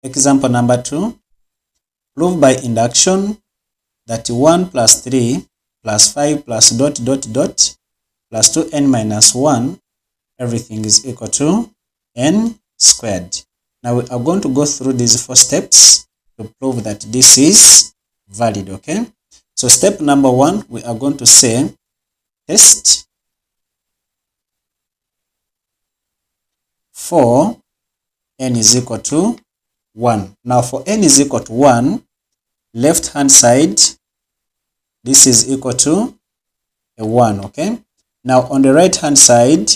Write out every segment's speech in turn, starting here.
Example number 2. Prove by induction that 1 plus 3 plus 5 plus dot dot dot plus 2n minus 1, everything is equal to n squared. Now we are going to go through these 4 steps to prove that this is valid, okay? So step number 1, we are going to say test for n is equal to 1. Now for n is equal to 1, left hand side, this is equal to a 1, okay? Now on the right hand side,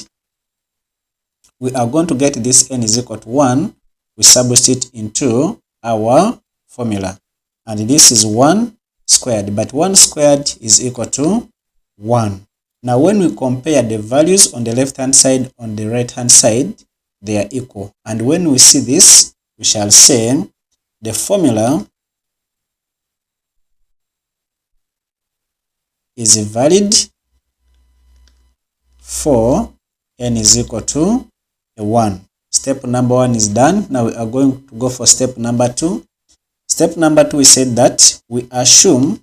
we are going to get this n is equal to 1. We substitute into our formula. And this is 1 squared, but 1 squared is equal to 1. Now when we compare the values on the left hand side on the right hand side, they are equal. And when we see this, we shall say the formula is valid for n is equal to a 1. Step number 1 is done. Now we are going to go for step number 2. Step number 2, we said that we assume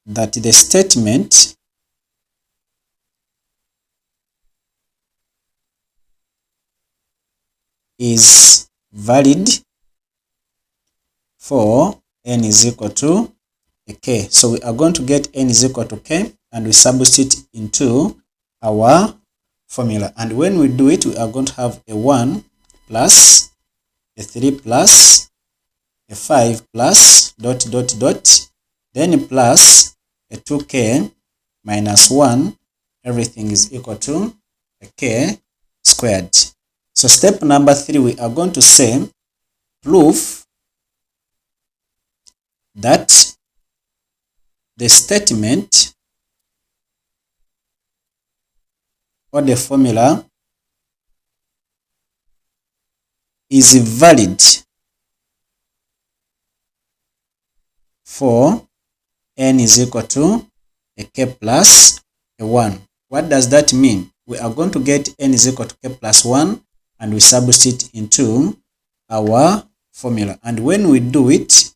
that the statement is valid for n is equal to a k. So we are going to get n is equal to k and we substitute into our formula. And when we do it, we are going to have a 1 plus a 3 plus a 5 plus dot dot dot, then plus a 2k minus 1, everything is equal to a k squared. So step number 3, we are going to say prove that the statement or the formula is valid for n is equal to a k plus a 1. What does that mean? We are going to get n is equal to k plus 1 and we substitute into our formula. And when we do it,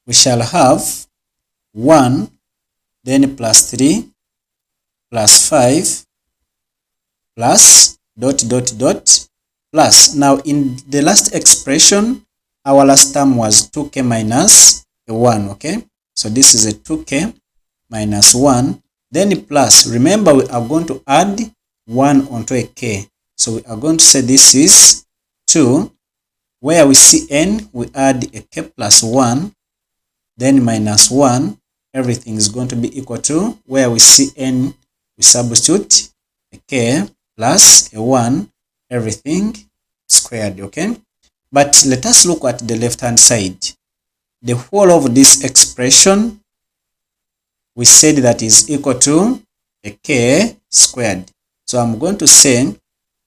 we shall have 1, then plus 3, plus 5, plus dot dot dot, plus. Now in the last expression, our last term was 2k minus a 1, okay? So this is a 2k minus 1, then plus. Remember, we are going to add 1 onto a k. So we are going to say this is 2. Where we see n, we add a k plus 1, then minus 1, everything is going to be equal to, where we see n, we substitute a k plus a 1, everything squared, okay? But let us look at the left hand side. The whole of this expression, we said that is equal to a k squared. So I'm going to say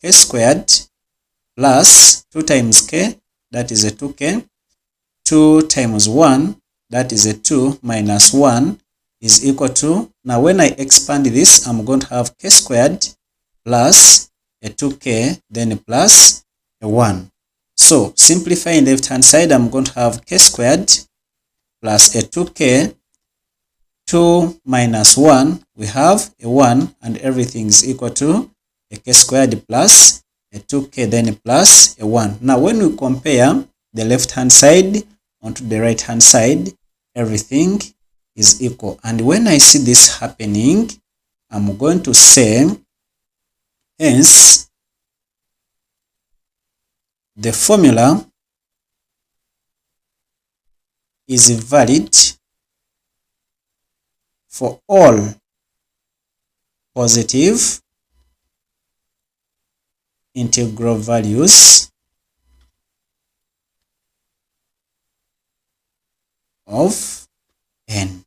k squared plus 2 times k, that is a 2k, 2 times 1, that is a 2, minus 1 is equal to, now when I expand this, I'm going to have k squared plus a 2k, then plus a 1. So simplifying the left hand side, I'm going to have k squared plus a 2k, 2 minus 1, we have a 1, and everything is equal to a k squared plus a 2k, then plus a 1. Now when we compare the left hand side onto the right hand side, everything is equal. And when I see this happening, I'm going to say, hence, the formula is valid for all positive integral values of n.